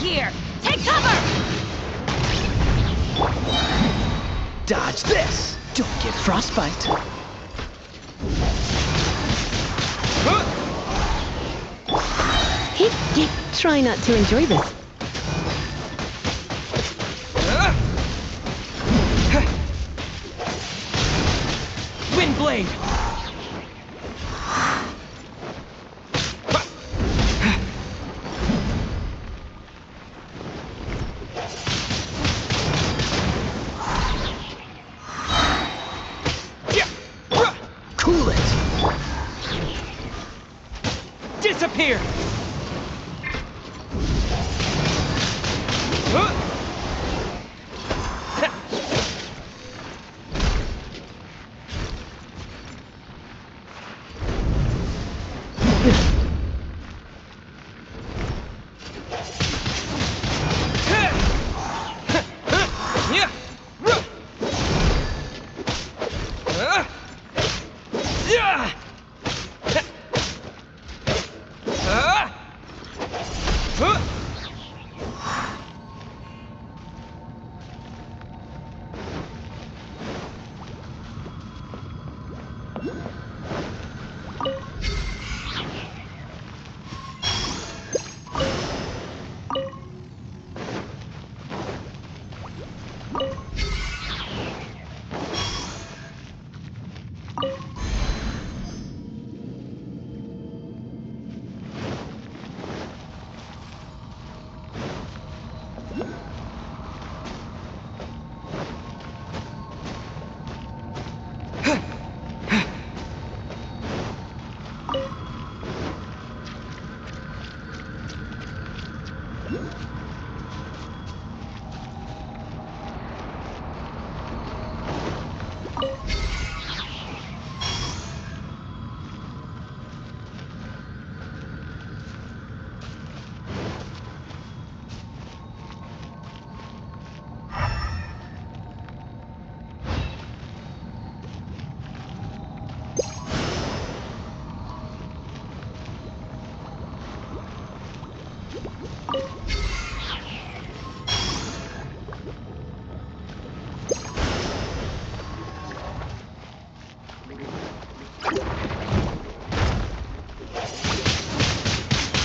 here! Take cover! Dodge this! Don't get frostbite. Try not to enjoy this. Wind blade! Cool it! Disappear!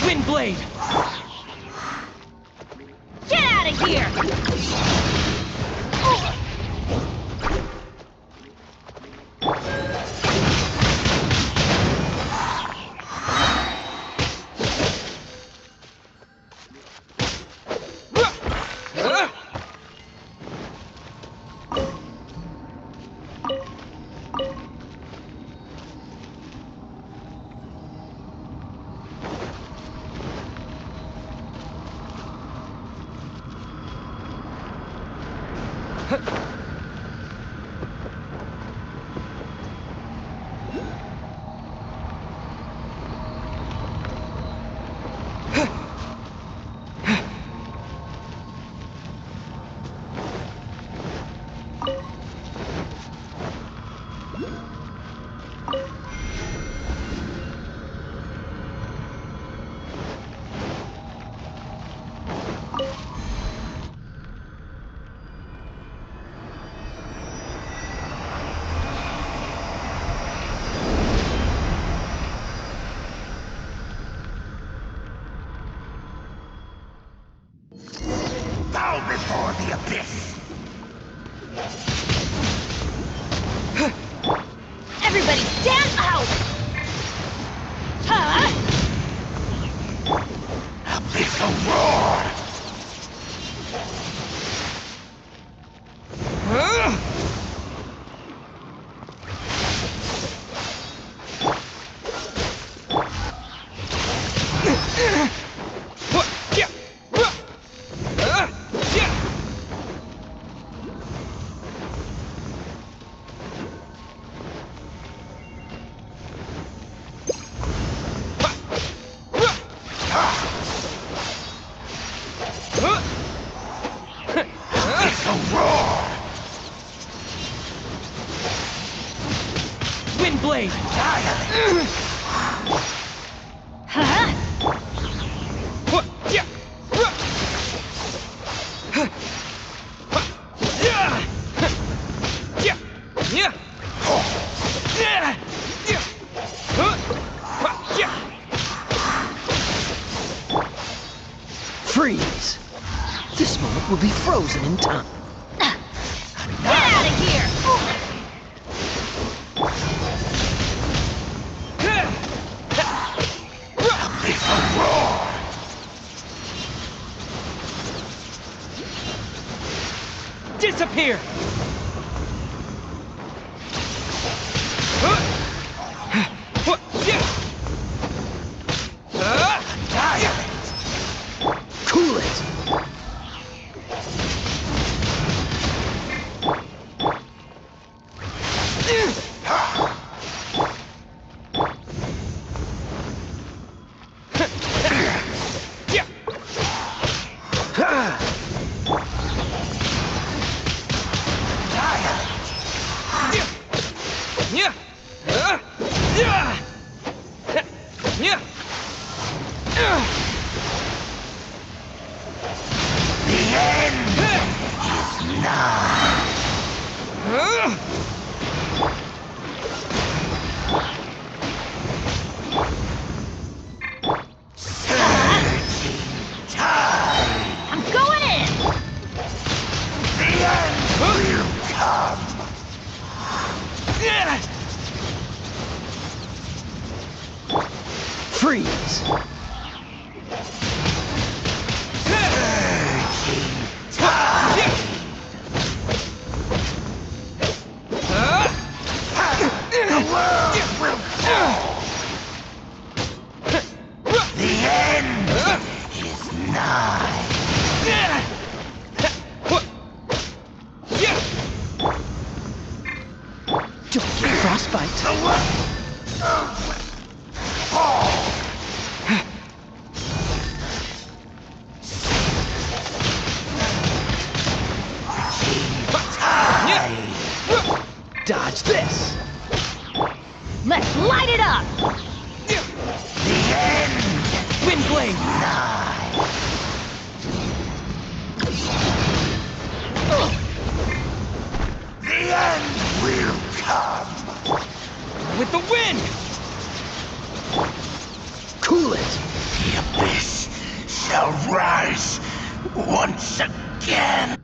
Wind blade! Get out of here! Bow before the abyss! Everybody stand out! Huh? Abyssal roar! Wind blade! Huh? Freeze! This moment will be frozen in time. Get out of here! It's a roar! Disappear! Cool it! The end is nigh. I'm going in! The end will come. Freeze! The world will fall. The end is nigh. Don't get frostbite. The world fall. Dodge this! Let's light it up! The end Wind blade! nigh. The end will come. With the wind! Cool it! The abyss shall rise once again.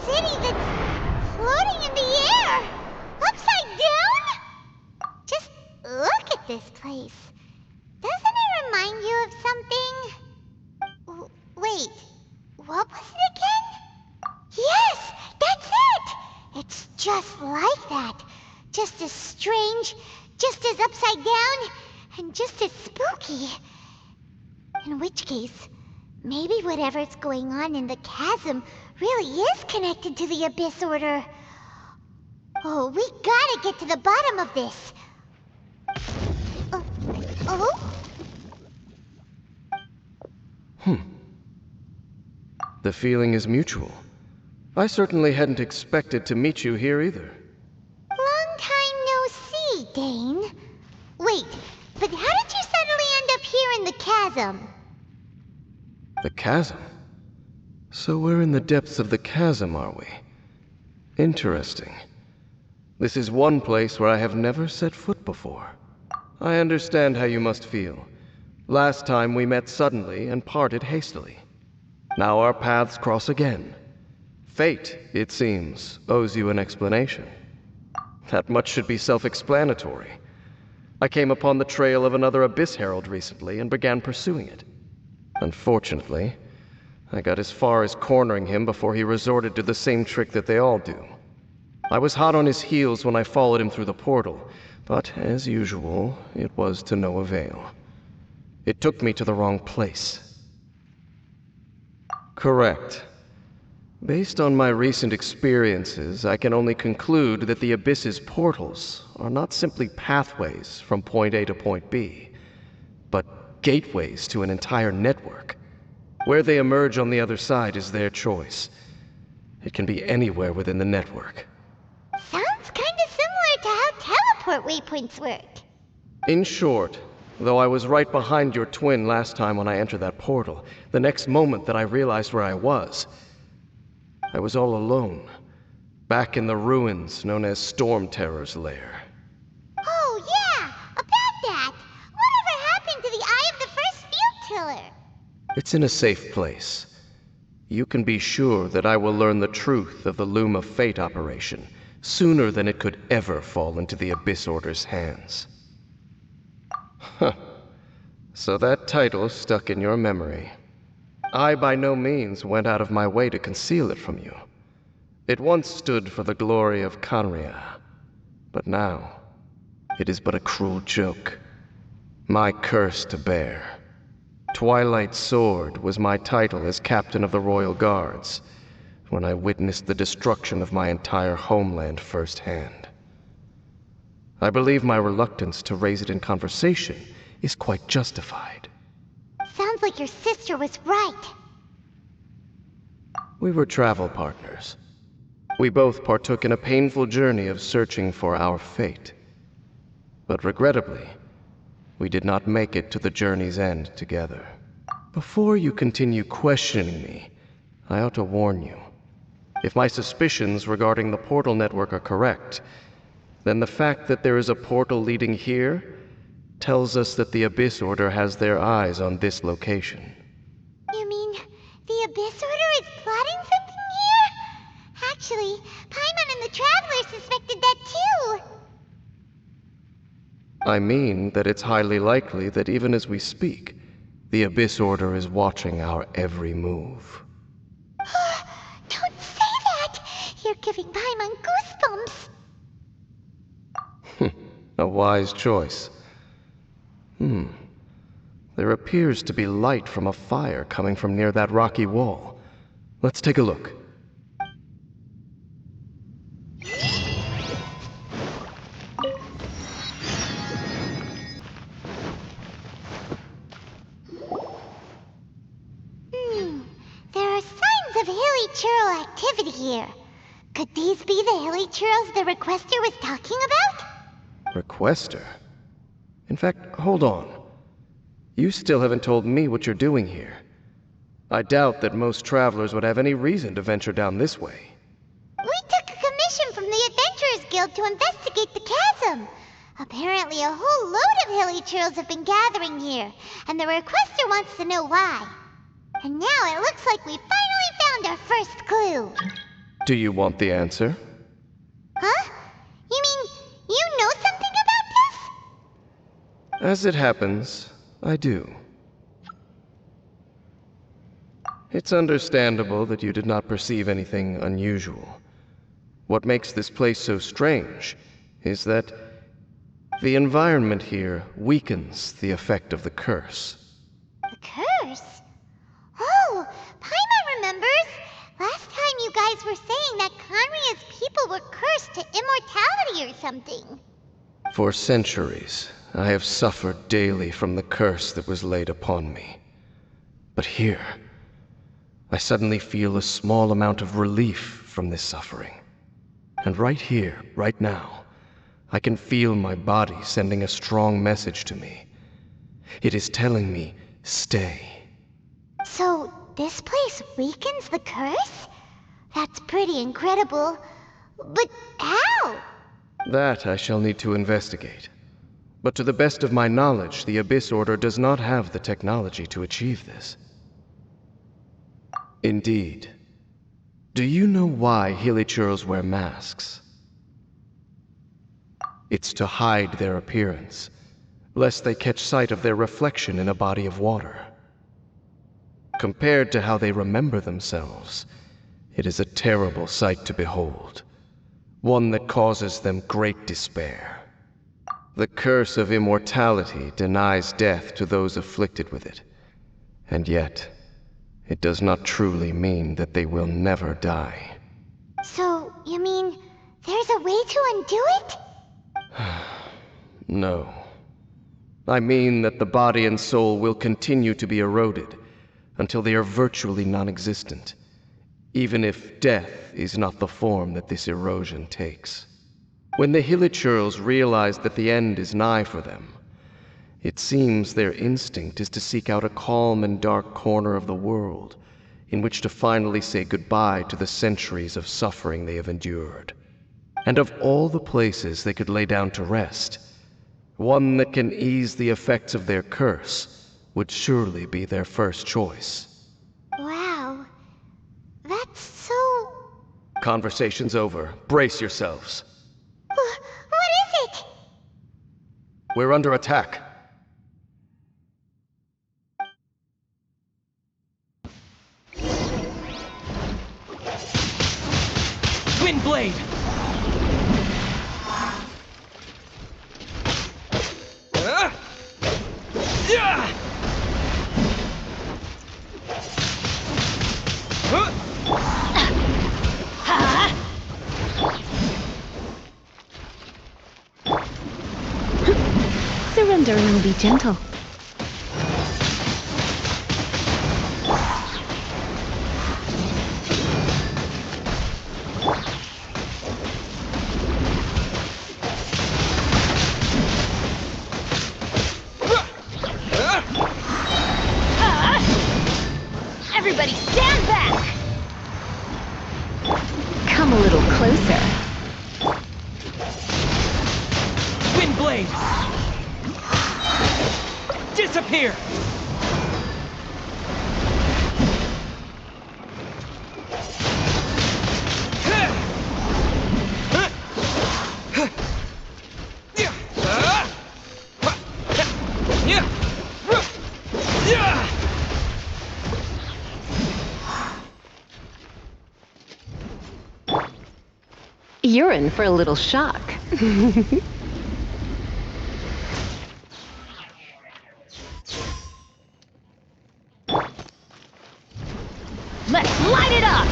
city that's floating in the air! Upside down? Just look at this place. Doesn't it remind you of something? Wait, what was it again? Yes, that's it! It's just like that. Just as strange, just as upside down, and just as spooky. In which case, maybe whatever's going on in the chasm really is connected to the Abyss Order. Oh, we gotta get to the bottom of this. Oh? The feeling is mutual. I certainly hadn't expected to meet you here either. Long time no see, Dane. Wait, but how did you suddenly end up here in the chasm? The chasm? So we're in the depths of the chasm, are we? Interesting. This is one place where I have never set foot before. I understand how you must feel. Last time we met suddenly and parted hastily. Now our paths cross again. Fate, it seems, owes you an explanation. That much should be self-explanatory. I came upon the trail of another Abyss Herald recently and began pursuing it. Unfortunately, I got as far as cornering him before he resorted to the same trick that they all do. I was hot on his heels when I followed him through the portal, but as usual, it was to no avail. It took me to the wrong place. Correct. Based on my recent experiences, I can only conclude that the Abyss's portals are not simply pathways from point A to point B, but gateways to an entire network. Where they emerge on the other side is their choice. It can be anywhere within the network. Sounds kinda similar to how teleport waypoints work. In short, though I was right behind your twin last time when I entered that portal, the next moment that I realized where I was all alone, back in the ruins known as Storm Terror's lair. Oh yeah, about that. Whatever happened to the Eye of the First Field Tiller? It's in a safe place. You can be sure that I will learn the truth of the Loom of Fate operation sooner than it could ever fall into the Abyss Order's hands. Huh. So that title stuck in your memory. I by no means went out of my way to conceal it from you. It once stood for the glory of Khaenri'ah, but now it is but a cruel joke. My curse to bear. Twilight Sword was my title as captain of the Royal Guards when I witnessed the destruction of my entire homeland firsthand. I believe my reluctance to raise it in conversation is quite justified. Sounds like your sister was right. We were travel partners. We both partook in a painful journey of searching for our fate. But regrettably, we did not make it to the journey's end together. Before you continue questioning me, I ought to warn you. If my suspicions regarding the portal network are correct, then the fact that there is a portal leading here tells us that the Abyss Order has their eyes on this location. You mean the Abyss Order is plotting something here? Actually, Paimon and the Traveler suspected that too. I mean that it's highly likely that even as we speak, the Abyss Order is watching our every move. Don't say that! You're giving Paimon goosebumps. A wise choice. There appears to be light from a fire coming from near that rocky wall. Let's take a look. There are signs of hilly churl activity here. Could these be the hilly churls the Requester was talking about? Requester? In fact, hold on. You still haven't told me what you're doing here. I doubt that most travelers would have any reason to venture down this way. We took a commission from the Adventurers Guild to investigate the chasm. Apparently a whole load of hilly churls have been gathering here, and the Requester wants to know why. And now it looks like we finally found our first clue. Do you want the answer? Huh? You mean you know something about this? As it happens, I do. It's understandable that you did not perceive anything unusual. What makes this place so strange is that the environment here weakens the effect of the curse. The curse? Oh, Paimon remembers. Last time you guys were saying that Conria's people were cursed to immortality or something. For centuries, I have suffered daily from the curse that was laid upon me. But here, I suddenly feel a small amount of relief from this suffering. And right here, right now, I can feel my body sending a strong message to me. It is telling me, stay. So, this place weakens the curse? That's pretty incredible. But how? That I shall need to investigate. But to the best of my knowledge, the Abyss Order does not have the technology to achieve this. Indeed. Do you know why Hilichurls wear masks? It's to hide their appearance, lest they catch sight of their reflection in a body of water. Compared to how they remember themselves, it is a terrible sight to behold, one that causes them great despair. The curse of immortality denies death to those afflicted with it, and yet, it does not truly mean that they will never die. So, you mean there's a way to undo it? No. I mean that the body and soul will continue to be eroded until they are virtually non-existent, even if death is not the form that this erosion takes. When the Hilichurls realize that the end is nigh for them, it seems their instinct is to seek out a calm and dark corner of the world in which to finally say goodbye to the centuries of suffering they have endured. And of all the places they could lay down to rest, one that can ease the effects of their curse would surely be their first choice. Wow. That's so... Conversation's over. Brace yourselves. What is it? We're under attack. Wind Blade! Surrender and I'll be gentle. Everybody stand back! Come a little closer. Wind Blade! Disappear! You're in for a little shock. Let's light it up!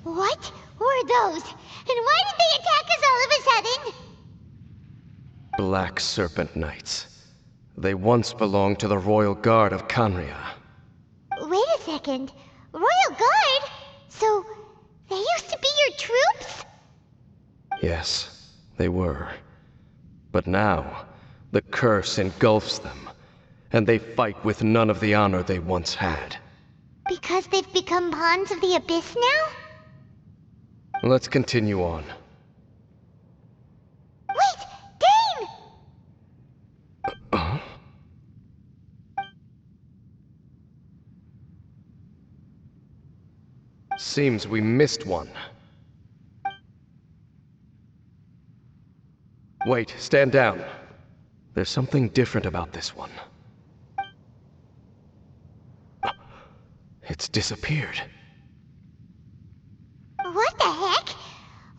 What were those? And why did they attack us all of a sudden? Black Serpent Knights. They once belonged to the Royal Guard of Conria. Wait a second. Royal Guard? So, they used to be your troops? Yes, they were. But now, the curse engulfs them, and they fight with none of the honor they once had. Because they've become pawns of the Abyss now? Let's continue on. Wait! Dane! Huh? Seems we missed one. Wait, stand down. There's something different about this one. It's disappeared. What the heck?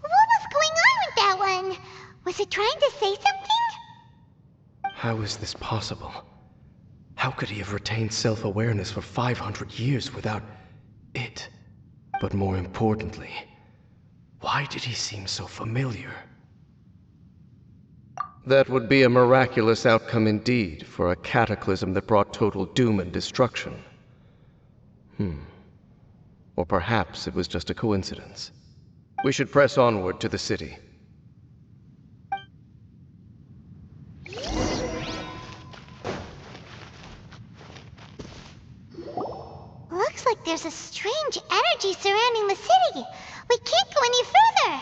What was going on with that one? Was it trying to say something? How is this possible? How could he have retained self-awareness for 500 years without it? But more importantly, why did he seem so familiar? That would be a miraculous outcome indeed for a cataclysm that brought total doom and destruction. Or perhaps it was just a coincidence. We should press onward to the city. Looks like there's a strange energy surrounding the city. We can't go any further.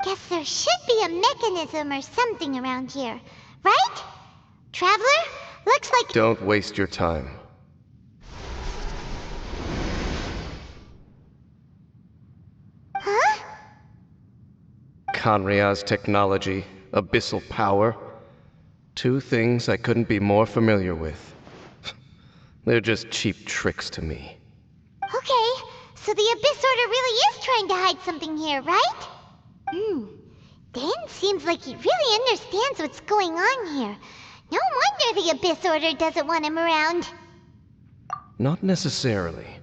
Guess there should be a mechanism or something around here, right? Traveler, looks like... Don't waste your time. Huh? Kanria's technology, abyssal power. Two things I couldn't be more familiar with. They're just cheap tricks to me. Okay, so the Abyss Order really is trying to hide something here, right? Dan seems like he really understands what's going on here. No wonder the Abyss Order doesn't want him around. Not necessarily.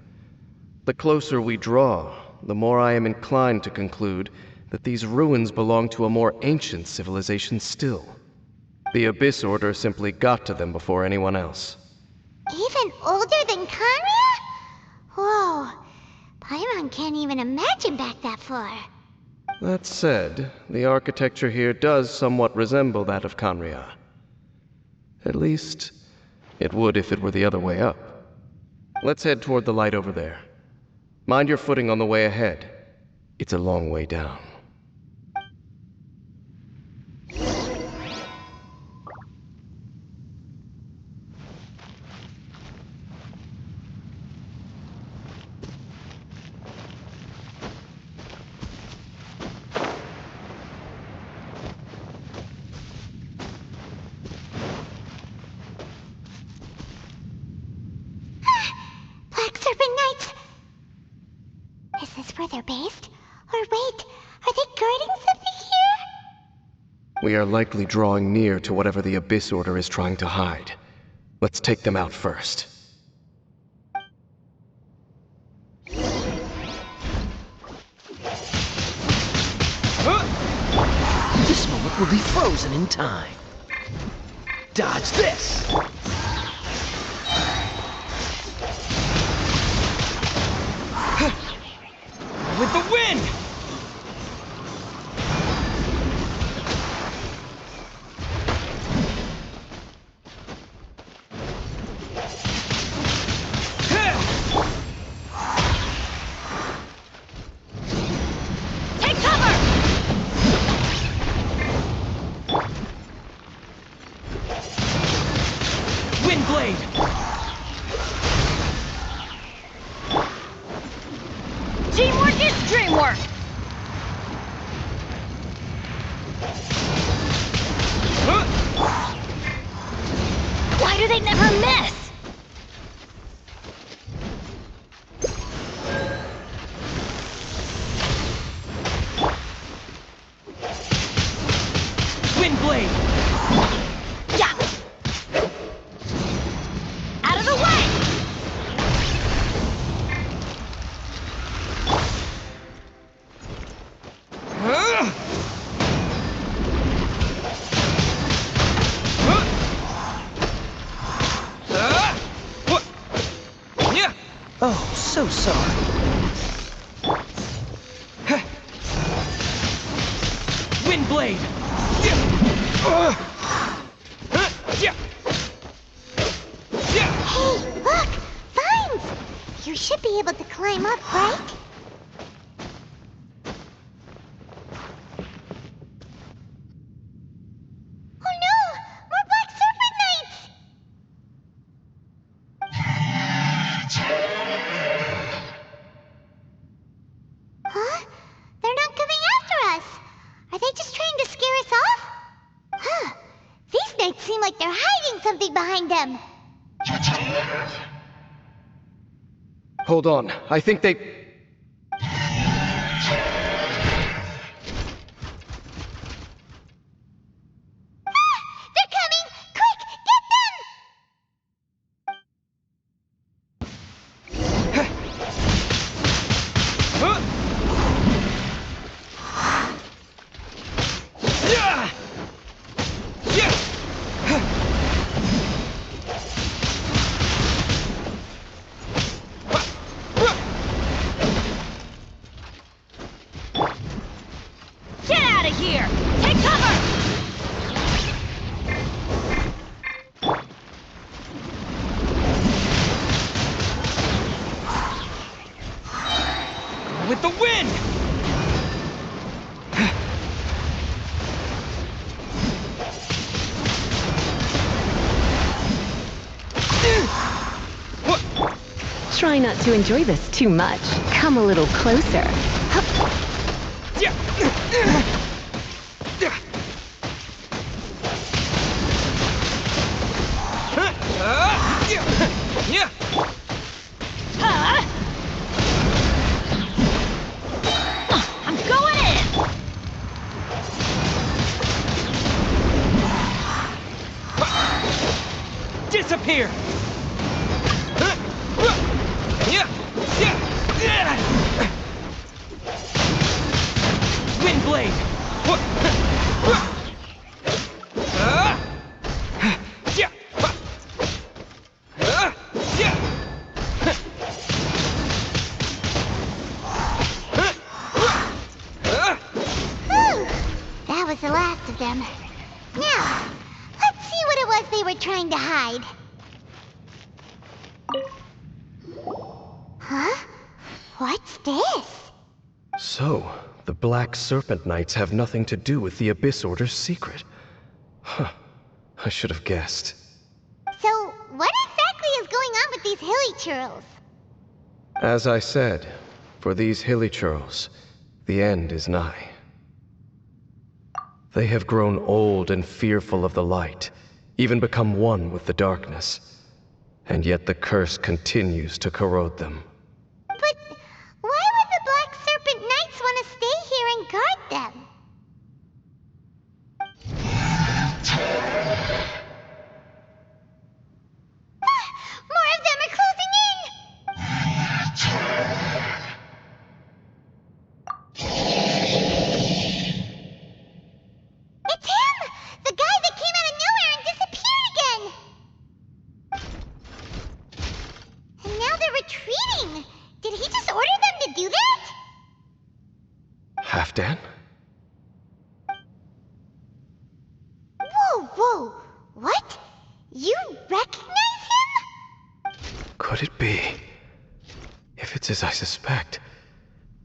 The closer we draw, the more I am inclined to conclude that these ruins belong to a more ancient civilization still. The Abyss Order simply got to them before anyone else. Even older than Kanria? Whoa, Paimon can't even imagine back that far. That said, the architecture here does somewhat resemble that of Kanria. At least, it would if it were the other way up. Let's head toward the light over there. Mind your footing on the way ahead. It's a long way down. Black Serpent Knights! Is this where they're based? Or wait, are they guarding something here? We are likely drawing near to whatever the Abyss Order is trying to hide. Let's take them out first. This moment will be frozen in time. Dodge this! With the wind! Take cover! Wind blade! Teamwork is dreamwork! Why do they never miss? Wind blade! Yeah! Out of the way! Oh, so sorry. Wind blade! Hey, look! Vines! You should be able to climb up, right? Oh no! More Black Serpent Knights! hiding something behind them. Hold on, I think they... They're coming! Quick, get them! Get out of here! Take cover! With the wind! Try not to enjoy this too much. Come a little closer. Hup. Huh? I'm going in! Disappear! Windblade! Whew! That was the last of them. Now, let's see what it was they were trying to hide. Huh? What's this? So, the Black Serpent Knights have nothing to do with the Abyss Order's secret. Huh. I should have guessed. So, what exactly is going on with these hilly churls? As I said, for these hilly churls, the end is nigh. They have grown old and fearful of the light, even become one with the darkness. And yet the curse continues to corrode them. But why would the Black Serpent Knights want to stay here and guard them? More of them are closing in! It's him! The guy that came out of nowhere and disappeared again! And now they're retreating! Did he just order them to do that? Halfdan? Whoa, whoa! What? You recognize him? Could it be? If it's as I suspect,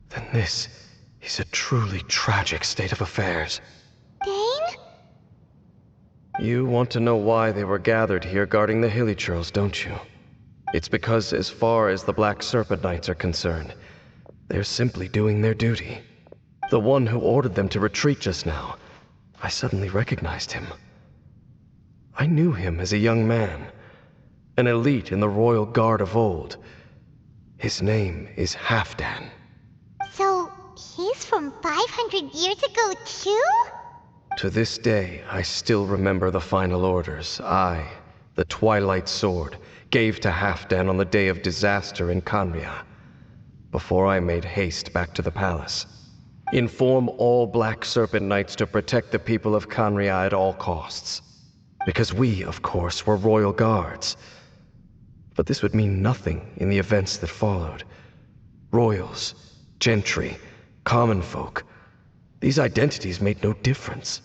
then this is a truly tragic state of affairs. Dane? You want to know why they were gathered here guarding the hilly churls, don't you? It's because as far as the Black Serpent Knights are concerned, they're simply doing their duty. The one who ordered them to retreat just now, I suddenly recognized him. I knew him as a young man, an elite in the royal guard of old. His name is Halfdan. So, he's from 500 years ago too? To this day, I still remember the final orders I, the Twilight Sword, gave to Halfdan on the day of disaster in Khaenri'ah, before I made haste back to the palace. Inform all Black Serpent Knights to protect the people of Khaenri'ah at all costs. Because we, of course, were royal guards. But this would mean nothing in the events that followed. Royals, gentry, common folk, these identities made no difference.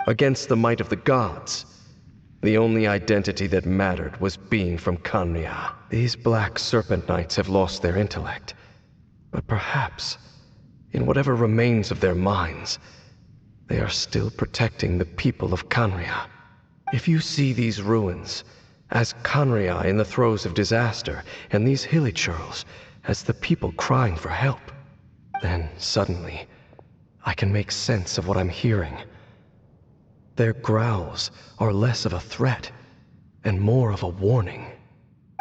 Against the might of the gods, the only identity that mattered was being from Khaenri'ah. These Black Serpent Knights have lost their intellect, but perhaps, in whatever remains of their minds, they are still protecting the people of Khaenri'ah. If you see these ruins as Khaenri'ah in the throes of disaster, and these hilly churls as the people crying for help, then suddenly I can make sense of what I'm hearing. Their growls are less of a threat and more of a warning.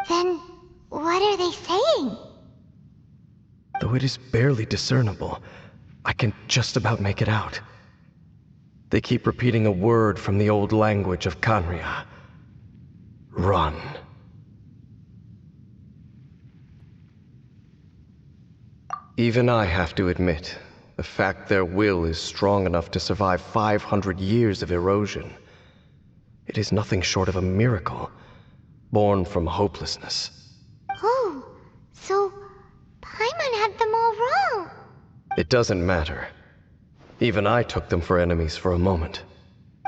Then, what are they saying? Though it is barely discernible, I can just about make it out. They keep repeating a word from the old language of Khaenri'ah. Run. Even I have to admit, the fact their will is strong enough to survive 500 years of erosion. It is nothing short of a miracle, born from hopelessness. Oh, so Paimon had them all wrong. It doesn't matter. Even I took them for enemies for a moment.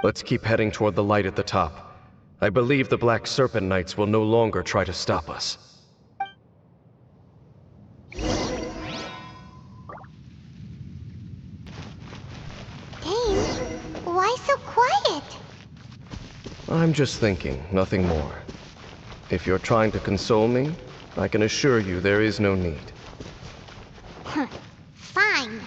Let's keep heading toward the light at the top. I believe the Black Serpent Knights will no longer try to stop us. Dane, why so quiet? I'm just thinking, nothing more. If you're trying to console me, I can assure you there is no need. Fine.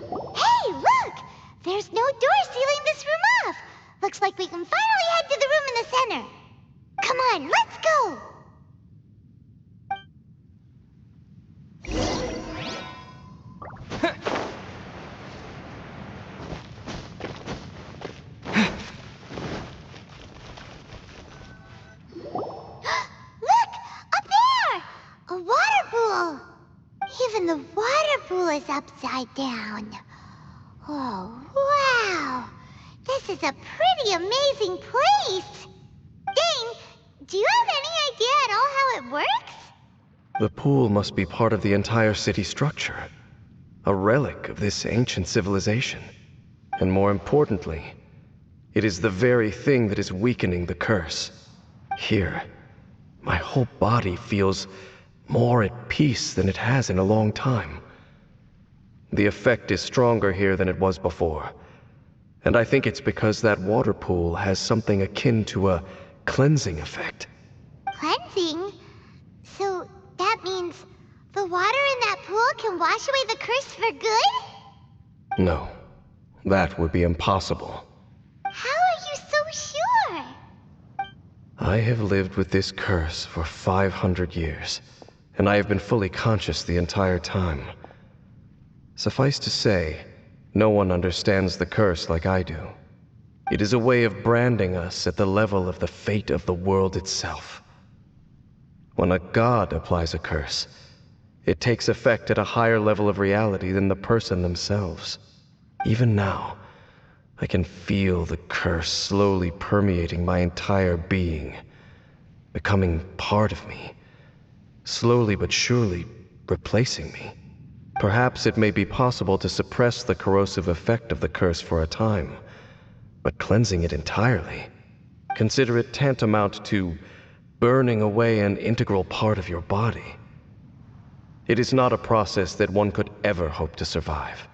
Hey, look! There's no door sealing this room off. Looks like we can finally head to the room in the center. Come on, let's go! Look! Up there! A water pool! Even the water pool is upside down. Oh, wow! This is a pretty amazing place! Dane, do you have any idea at all how it works? The pool must be part of the entire city structure. A relic of this ancient civilization. And more importantly, it is the very thing that is weakening the curse. Here, my whole body feels more at peace than it has in a long time. The effect is stronger here than it was before. And I think it's because that water pool has something akin to a cleansing effect. Cleansing? So that means the water in that pool can wash away the curse for good? No, that would be impossible. How are you so sure? I have lived with this curse for 500 years, and I have been fully conscious the entire time. Suffice to say, no one understands the curse like I do. It is a way of branding us at the level of the fate of the world itself. When a god applies a curse, it takes effect at a higher level of reality than the person themselves. Even now, I can feel the curse slowly permeating my entire being, becoming part of me, slowly but surely replacing me. Perhaps it may be possible to suppress the corrosive effect of the curse for a time, but cleansing it entirely, consider it tantamount to burning away an integral part of your body. It is not a process that one could ever hope to survive.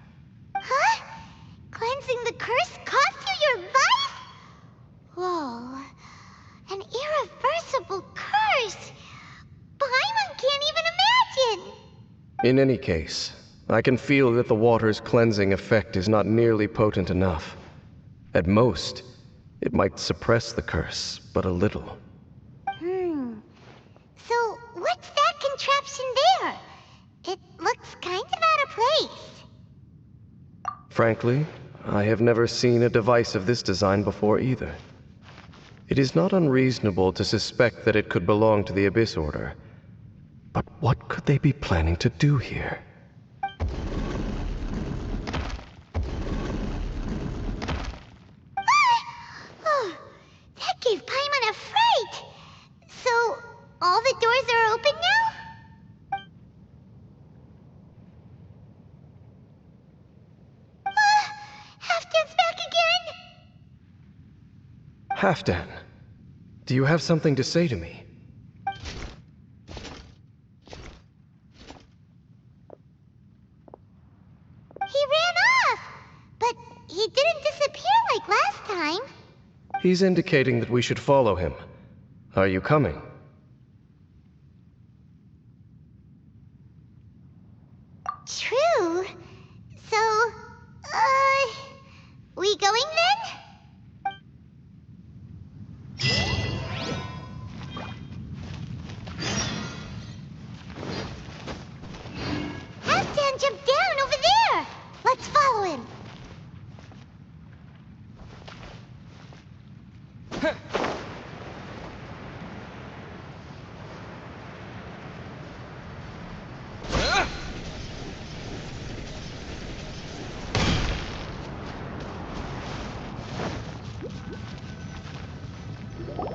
Huh? Cleansing the curse cost you your life? Whoa. An irreversible curse. Paimon can't even imagine. In any case, I can feel that the water's cleansing effect is not nearly potent enough. At most, it might suppress the curse, but a little. So, what's that contraption there? It looks kind of out of place. Frankly, I have never seen a device of this design before either. It is not unreasonable to suspect that it could belong to the Abyss Order. But what could they be planning to do here? Oh, that gave Paimon a fright. So, all the doors are open now? Halfdan's back again? Halfdan, do you have something to say to me? He ran off, but he didn't disappear like last time. He's indicating that we should follow him. Are you coming? True. So, going then? Halfdan jumped down over there! Let's follow him.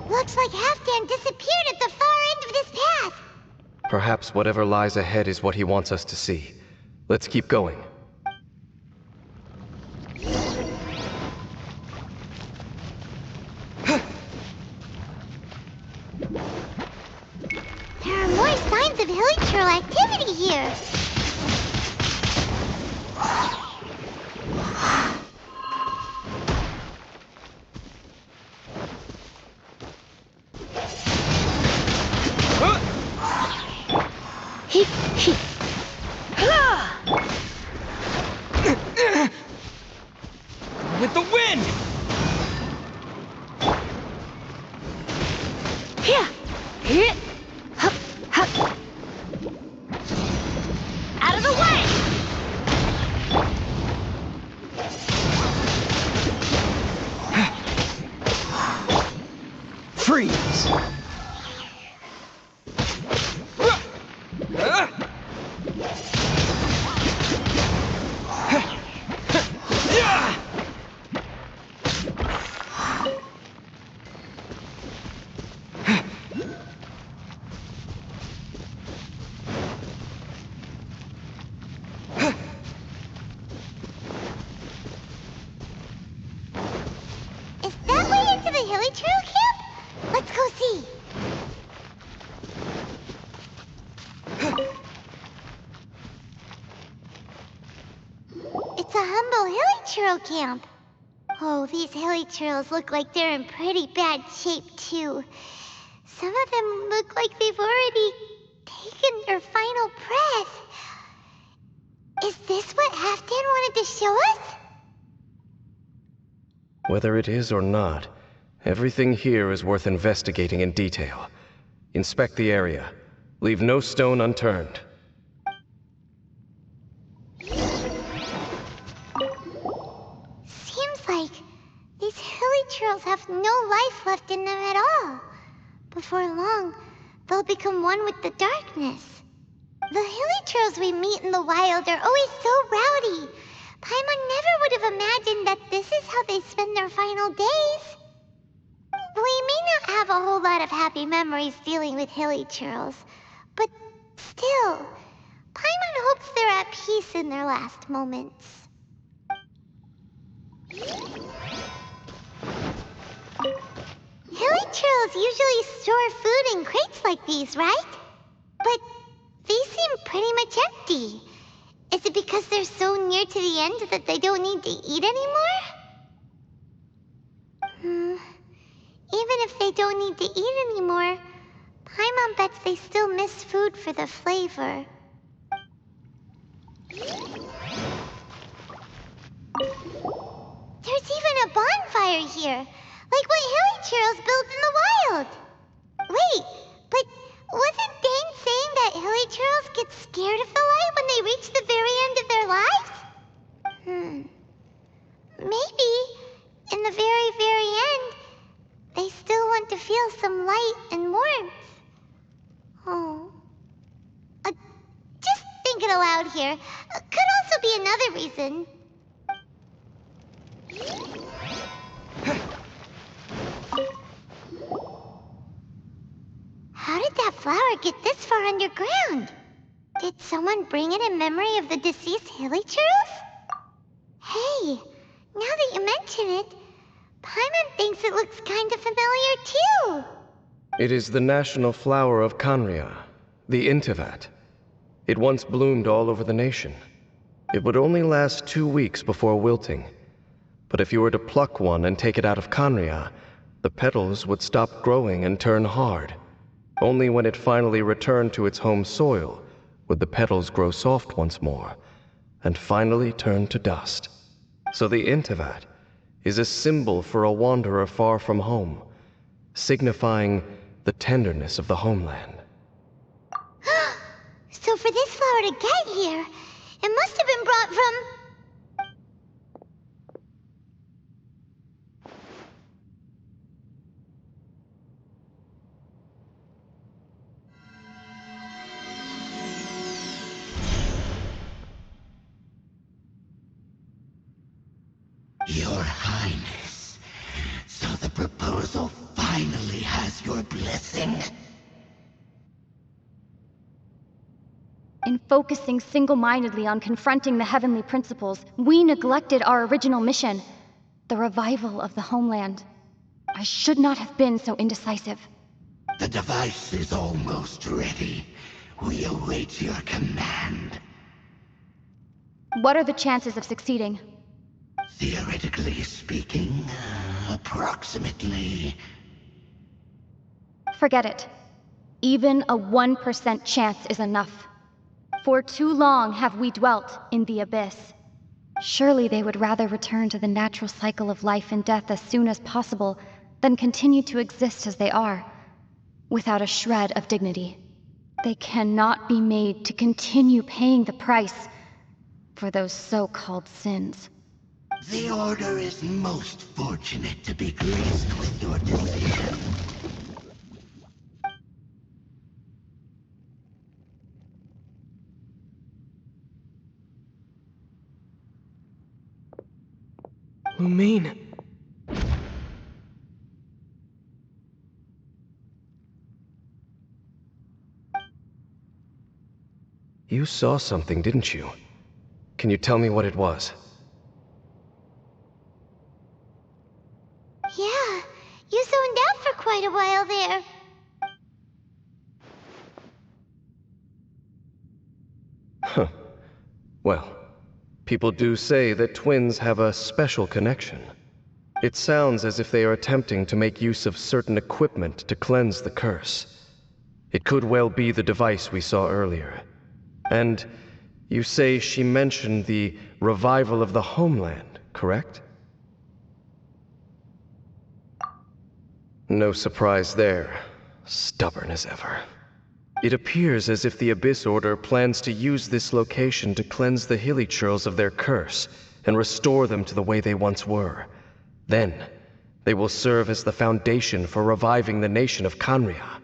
Looks like Halfdan disappeared at the far end of this path. Perhaps whatever lies ahead is what he wants us to see. Let's keep going. There are more signs of hilichurl activity here. With the wind! Out of the way! Freeze! Is that way into the hilichurl camp? Let's go see. It's a humble hilichurl camp. Oh, these hilichurls look like they're in pretty bad shape, too. Some of them look like they've already taken their final breath. Is this what Halfdan wanted to show us? Whether it is or not, everything here is worth investigating in detail. Inspect the area. Leave no stone unturned. Seems like these hilichurls have no life left in them at all. Before long, they'll become one with the darkness. The hilichurls we meet in the wild are always so rowdy. Paimon never would have imagined that this is how they spend their final days. We may not have a whole lot of happy memories dealing with hilichurls, but still, Paimon hopes they're at peace in their last moments. Hilichurls usually store food in crates like these, right? But these seem pretty much empty. Is it because they're so near to the end that they don't need to eat anymore? Even if they don't need to eat anymore, Paimon bets they still miss food for the flavor. There's even a bonfire here, like what hilichurls build in the wild. Wait, but wasn't Dane saying that hilichurls get scared of the light when they reach the very end of their lives? Maybe, in the very, very end, they still want to feel some light and warmth. Oh. Just thinking aloud here. Could also be another reason. How did that flower get this far underground? Did someone bring it in memory of the deceased hilichurls? Hey, now that you mention it, Paimon thinks it looks kind of familiar too. It is the national flower of Kanria, the Intivat. It once bloomed all over the nation. It would only last 2 weeks before wilting. But if you were to pluck one and take it out of Kanria, the petals would stop growing and turn hard. Only when it finally returned to its home soil would the petals grow soft once more, and finally turn to dust. So the Intivat is a symbol for a wanderer far from home, signifying the tenderness of the homeland. So for this flower to get here, it must have been brought from... Your Highness, so the proposal finally has your blessing. In focusing single-mindedly on confronting the heavenly principles, we neglected our original mission, the revival of the homeland. I should not have been so indecisive. The device is almost ready. We await your command. What are the chances of succeeding? Theoretically speaking, approximately. Forget it. Even a 1% chance is enough. For too long have we dwelt in the abyss. Surely they would rather return to the natural cycle of life and death as soon as possible than continue to exist as they are, without a shred of dignity. They cannot be made to continue paying the price for those so-called sins. The Order is most fortunate to be graced with your decision. Lumine. You saw something, didn't you? Can you tell me what it was? Yeah, you zoned out for quite a while there. Huh. Well, people do say that twins have a special connection. It sounds as if they are attempting to make use of certain equipment to cleanse the curse. It could well be the device we saw earlier. And you say she mentioned the revival of the homeland, correct? No surprise there. Stubborn as ever. It appears as if the Abyss Order plans to use this location to cleanse the hilly churls of their curse and restore them to the way they once were. Then, they will serve as the foundation for reviving the nation of Khaenri'ah.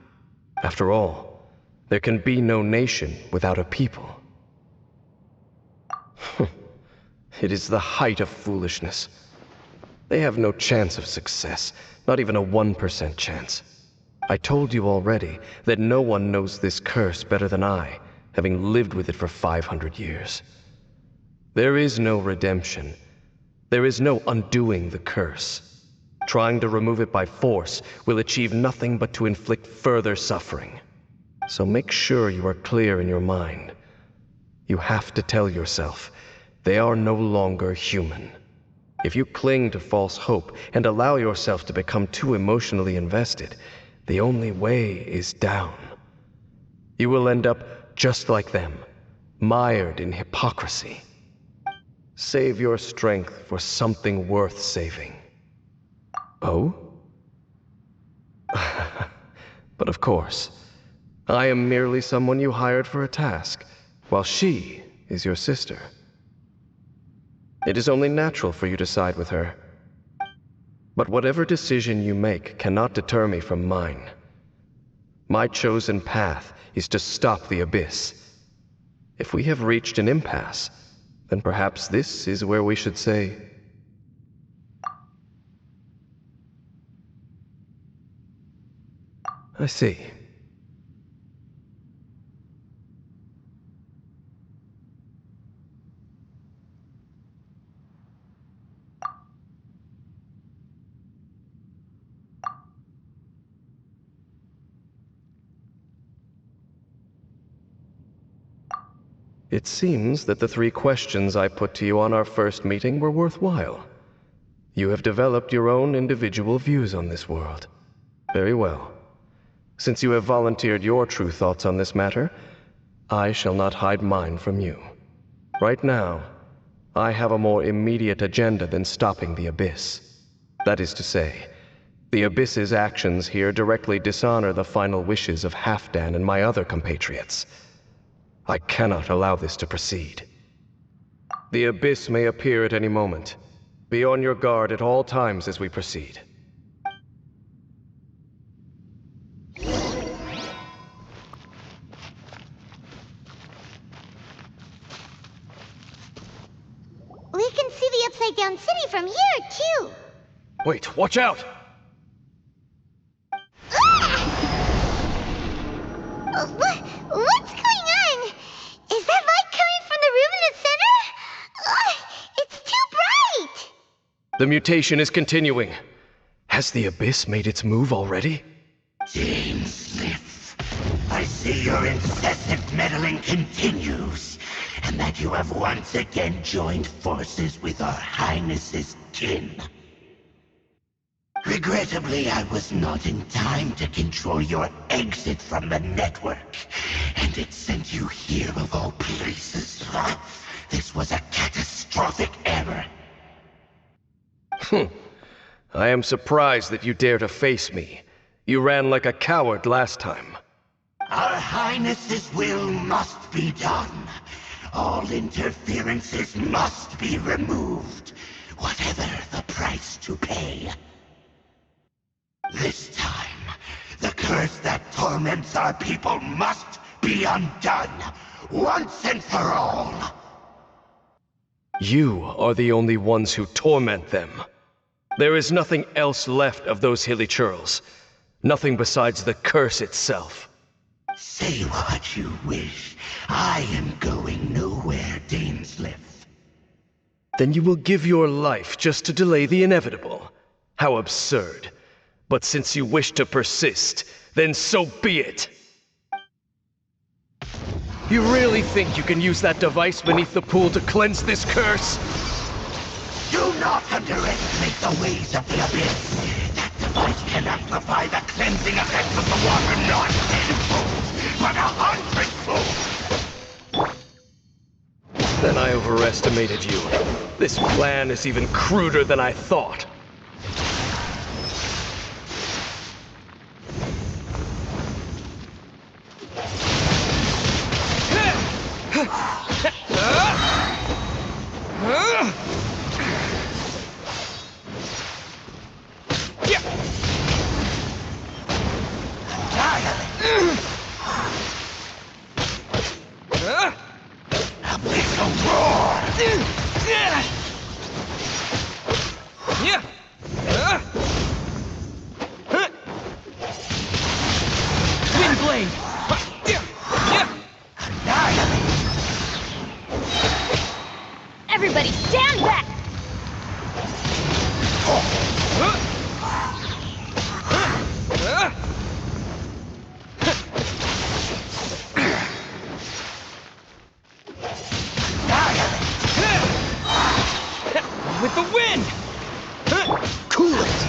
After all, there can be no nation without a people. It is the height of foolishness. They have no chance of success, not even a 1% chance. I told you already that no one knows this curse better than I, having lived with it for 500 years. There is no redemption. There is no undoing the curse. Trying to remove it by force will achieve nothing but to inflict further suffering. So make sure you are clear in your mind. You have to tell yourself, they are no longer human. If you cling to false hope and allow yourself to become too emotionally invested, the only way is down. You will end up just like them, mired in hypocrisy. Save your strength for something worth saving. Oh? But of course, I am merely someone you hired for a task, while she is your sister. It is only natural for you to side with her. But whatever decision you make cannot deter me from mine. My chosen path is to stop the Abyss. If we have reached an impasse, then perhaps this is where we should say... I see. It seems that the 3 questions I put to you on our first meeting were worthwhile. You have developed your own individual views on this world. Very well. Since you have volunteered your true thoughts on this matter, I shall not hide mine from you. Right now, I have a more immediate agenda than stopping the Abyss. That is to say, the Abyss's actions here directly dishonor the final wishes of Halfdan and my other compatriots. I cannot allow this to proceed. The Abyss may appear at any moment. Be on your guard at all times as we proceed. We can see the Upside Down City from here, too. Wait, watch out! What's going on? Is that light coming from the room in the center? It's too bright! The mutation is continuing. Has the Abyss made its move already? James Smith, I see your incessant meddling continues, and that you have once again joined forces with our Highness's kin. Regrettably, I was not in time to control your exit from the network, and it sent you here of all places. This was a catastrophic error. I am surprised that you dare to face me. You ran like a coward last time. Our Highness's will must be done. All interferences must be removed, whatever the price to pay. This time, the curse that torments our people must be undone, once and for all. You are the only ones who torment them. There is nothing else left of those hilly churls. Nothing besides the curse itself. Say what you wish. I am going nowhere, Dainsleif. Then you will give your life just to delay the inevitable. How absurd. But since you wish to persist, then so be it. You really think you can use that device beneath the pool to cleanse this curse? Do not underestimate the ways of the Abyss. That device can amplify the cleansing effects of the water not tenfold, but 100-fold. Then I overestimated you. This plan is even cruder than I thought. Everybody stand back! With the wind! Cool it!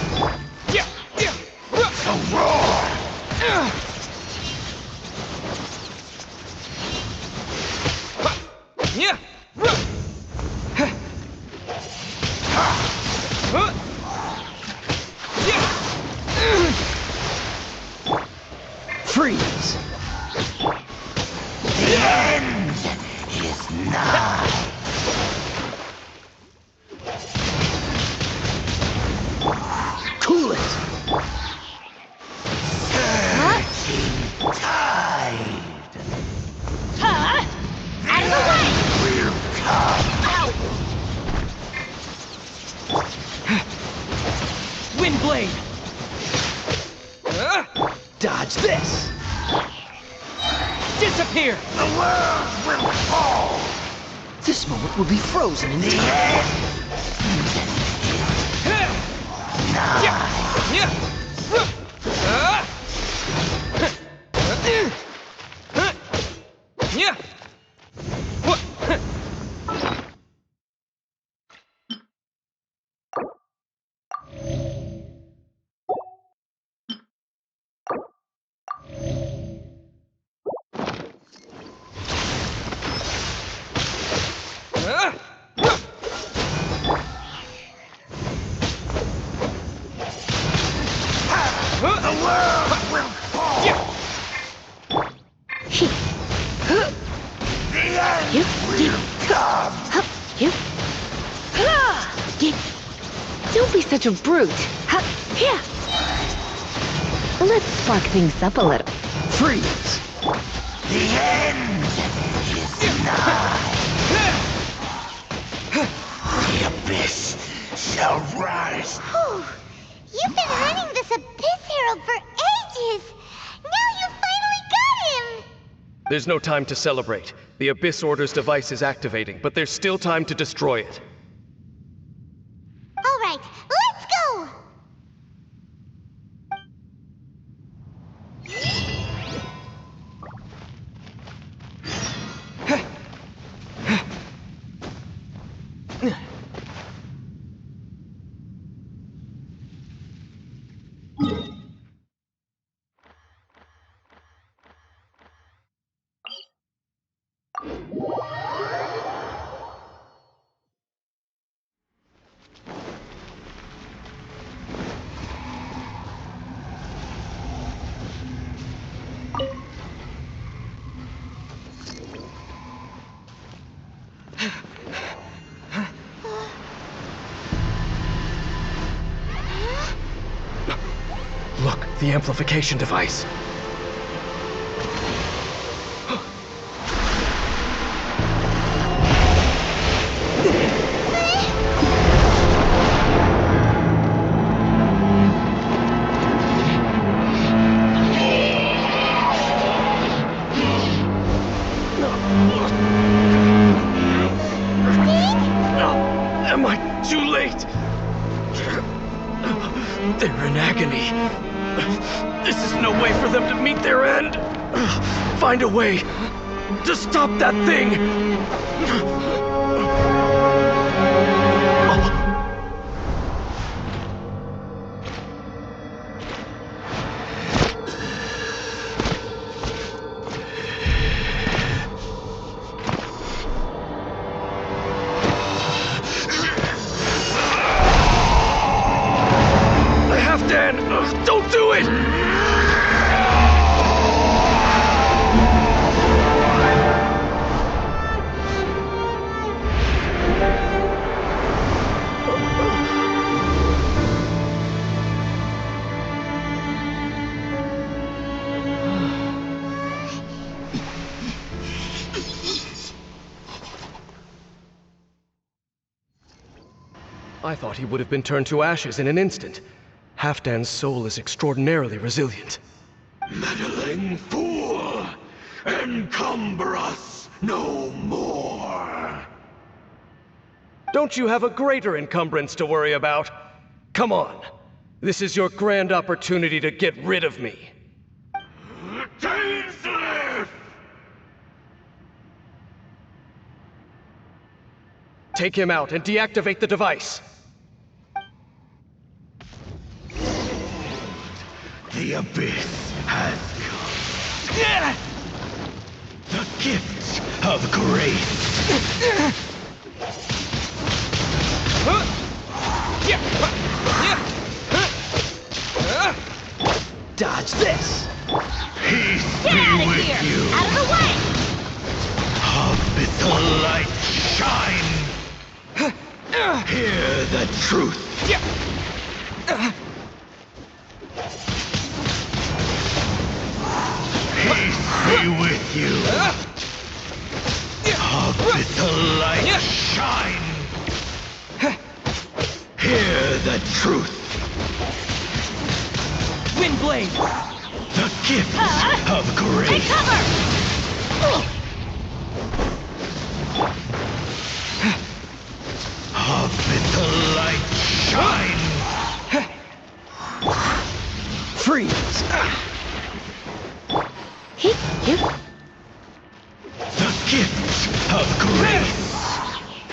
The roar! Freeze! The end is nigh. Cool it! Surging tide Huh? Out of the way! will come. Wind blade! Dodge this! Disappear! The world will fall. This moment will be frozen in The time. end nigh. such a brute. Ha, yeah. Let's spark things up a little. Freeze! The end is nigh. The abyss shall rise. Whew. You've been hunting this Abyss Herald for ages. Now you finally got him. There's no time to celebrate. The Abyss Order's device is activating, but there's still time to destroy it. All right, let's go. Look, the amplification device. Am I too late? They're in agony. This is no way for them to meet their end. Find a way to stop that thing. Dan, don't do it! I thought he would have been turned to ashes in an instant. Halfdan's soul is extraordinarily resilient. Meddling fool! Encumber us no more! Don't you have a greater encumbrance to worry about? Come on. This is your grand opportunity to get rid of me. Tasteless! Take him out and deactivate the device. The abyss has come. The gift of grace. Dodge this! Peace Get be out of with here! you. Out of the way! Abyssal light shine. Hear the truth. Peace be with you. Abyssal light shine. Hear the truth. Windblade! The gift of Take grace. cover! Abyssal light shine. Freeze! The gift of grace.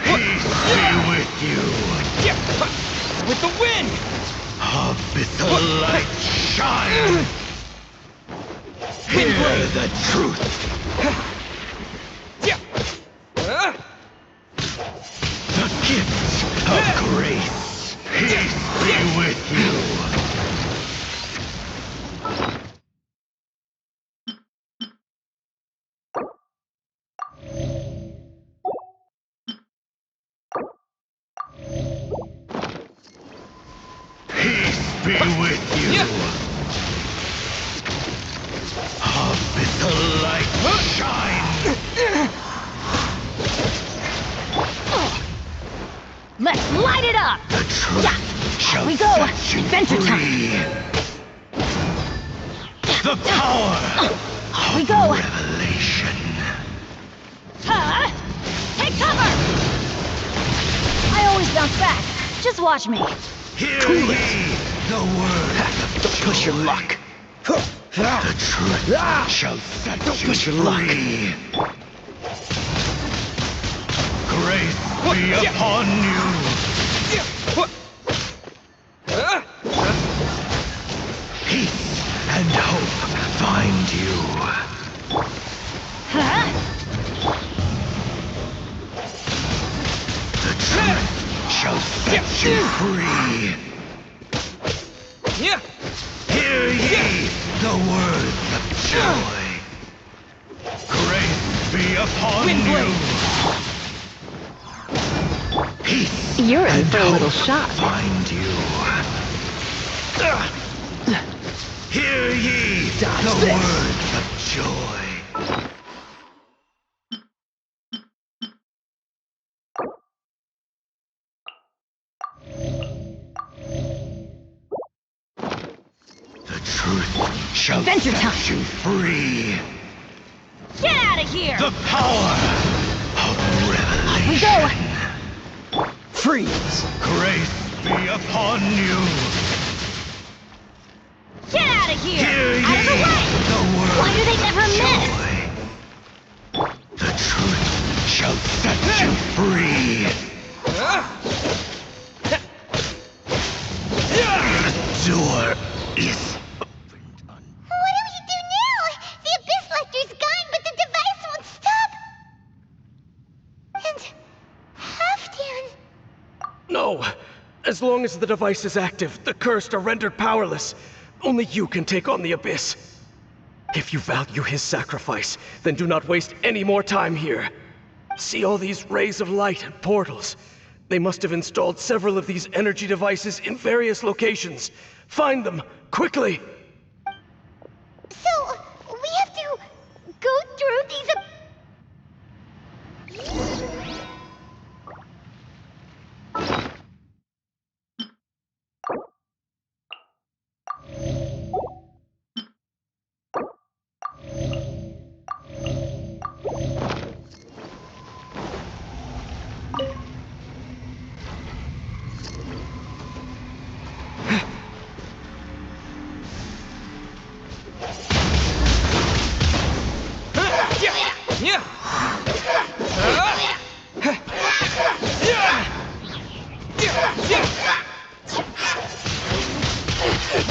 Peace be with you. With the wind! Abyssal light shine. Hear the truth. The gift of grace. Peace be with you. be with you. Abyssal light shine. Let's light it up! The truth shall we go. set you Adventure free. The power We go! revelation. Take cover! I always bounce back. Just watch me. Hear ye the word. Don't push your luck. The truth shall set Don't you push your luck. free. Grace be upon you. Peace and hope find you. The truth shall set you free. Hear ye the words of joy. Grace be upon you. Peace You're in and for a little hope shock. find you. Hear ye Dodge the this. words of joy. The truth shall Adventure set time. you free. Get out of here! The power of revelation. We go! Freeze! Grace be upon you. Get out of here! Hear ye Out of the way! the word Why do they never of miss? joy. The truth shall set you free. The door is opened. What do we do now? The Abyss Lecter's gone, but the device won't stop. And Halfdan. No! As long as the device is active, the cursed are rendered powerless. Only you can take on the Abyss. If you value his sacrifice, then do not waste any more time here. See all these rays of light and portals? They must have installed several of these energy devices in various locations. Find them, quickly! So, we have to go through these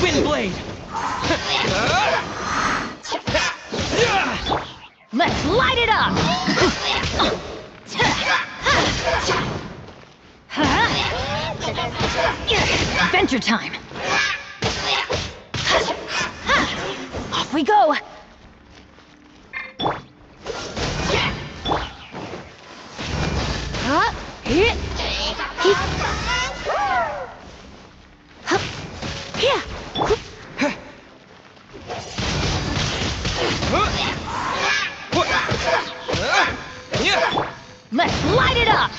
Windblade! Let's light it up! Adventure time! Off we go! Let's light it up!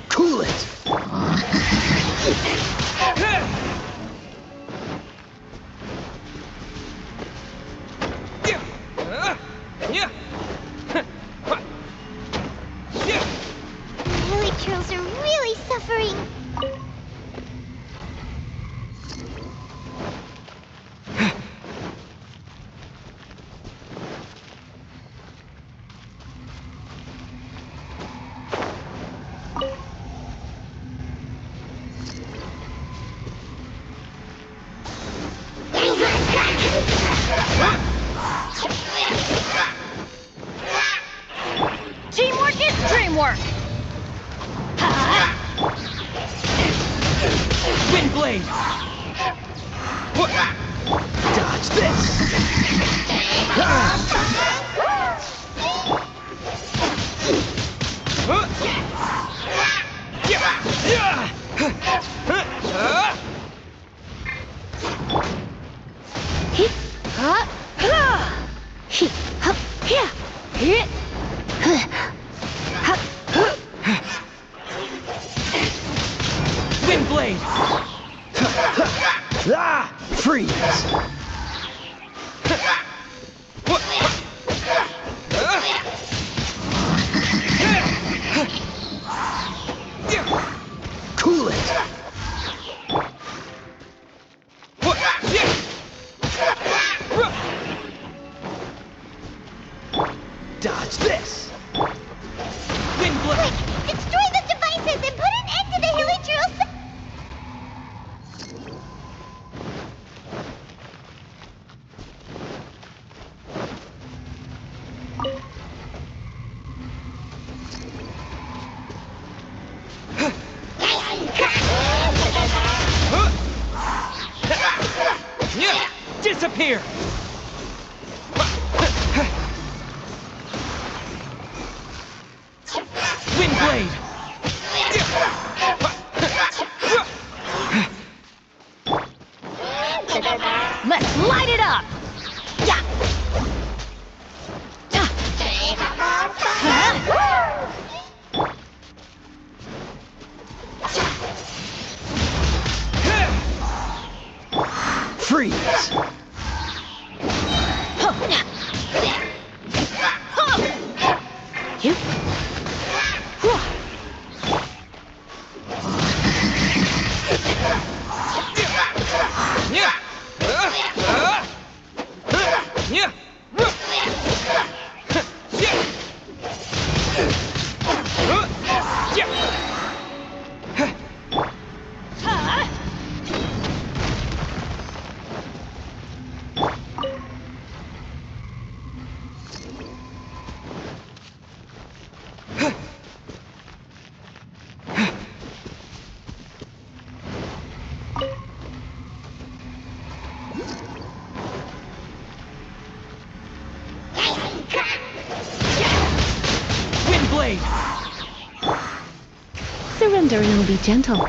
Cool it! Lily Trails are really suffering. Teamwork is dreamwork! Windblade! Dodge this! Wind blade! Ah! Freeze! Cool it! Dodge this! Wind blade! Quick! Destroy the devices and put an end to the Hilichurl. Disappear! Wind blade! Let's light it up! Freeze! You? Wind blade! Surrender and I'll be gentle.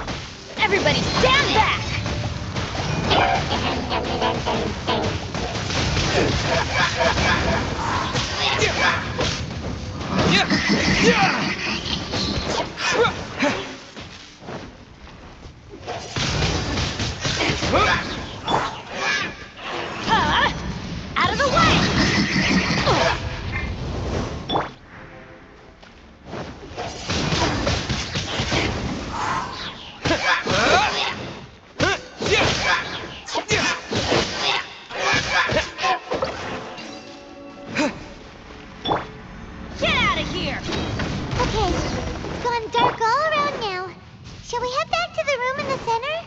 Everybody stand back! Out of the way! Get out of here! Okay, it's gone dark all around now. Shall we head back to the room in the center?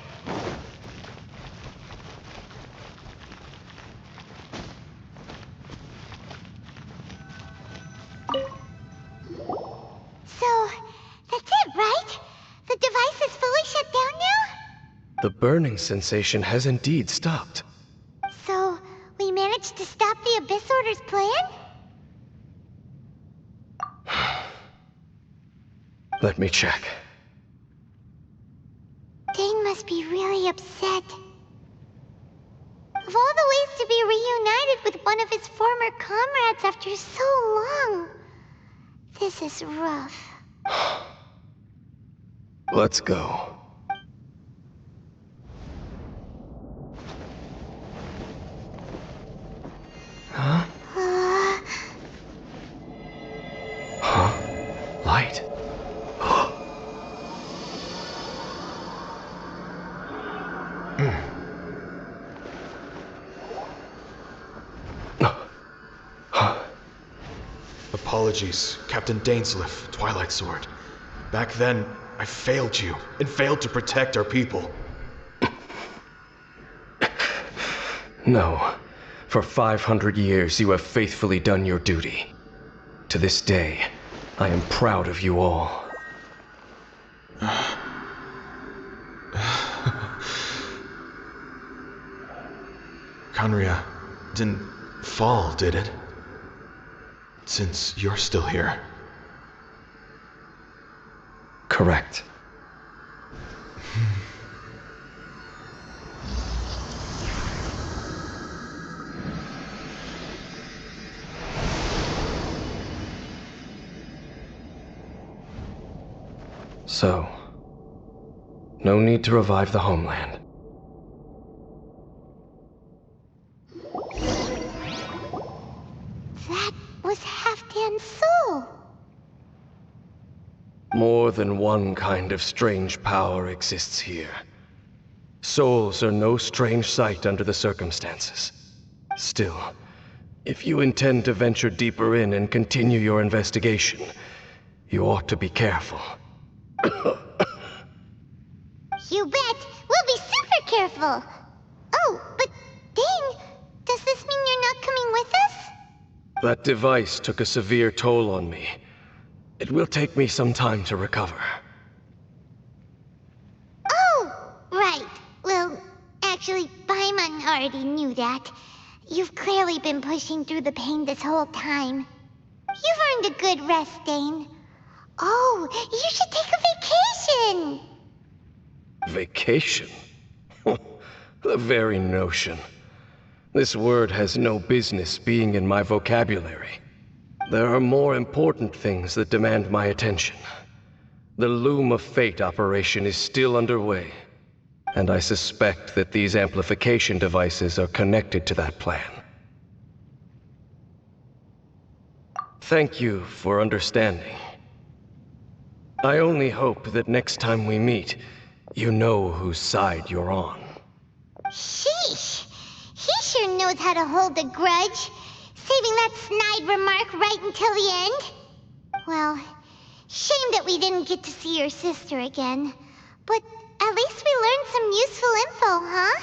So, that's it, right? The device is fully shut down now? The burning sensation has indeed stopped. So, we managed to stop the Abyss Order's plan? Let me check. Dane must be really upset. Of all the ways to be reunited with one of his former comrades after so long, this is rough. Let's go. Huh? Huh? Light. Apologies, Captain Dainsleif, Twilight Sword. Back then, I failed you, and failed to protect our people. No. For 500 years, you have faithfully done your duty. To this day, I am proud of you all. Conria didn't fall, did it? Since you're still here. Correct. So, No need to revive the homeland. That was Halfdan's soul. More than one kind of strange power exists here. Souls are no strange sight under the circumstances. Still, if you intend to venture deeper in and continue your investigation, you ought to be careful. You bet! We'll be super careful! Oh, but Dane, does this mean you're not coming with us? That device took a severe toll on me. It will take me some time to recover. Oh, right. Well, actually, Paimon already knew that. You've clearly been pushing through the pain this whole time. You've earned a good rest, Dane. Oh, you should take a vacation! Vacation? The very notion. This word has no business being in my vocabulary. There are more important things that demand my attention. The Loom of Fate operation is still underway, and I suspect that these amplification devices are connected to that plan. Thank you for understanding. I only hope that next time we meet, you know whose side you're on. Sheesh! He sure knows how to hold a grudge, saving that snide remark right until the end. Well, shame that we didn't get to see your sister again. But at least we learned some useful info, huh?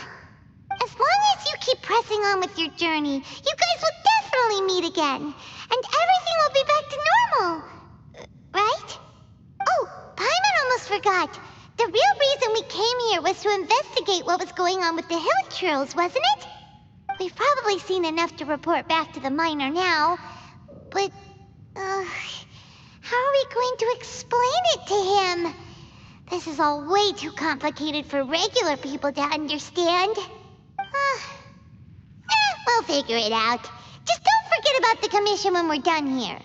As long as you keep pressing on with your journey, you guys will definitely meet again. And everything will be back to normal. Right? Oh, Paimon almost forgot. The real reason we came here was to investigate what was going on with the hill trolls, wasn't it? We've probably seen enough to report back to the miner now. But, how are we going to explain it to him? This is all way too complicated for regular people to understand. We'll figure it out. Just don't forget about the commission when we're done here.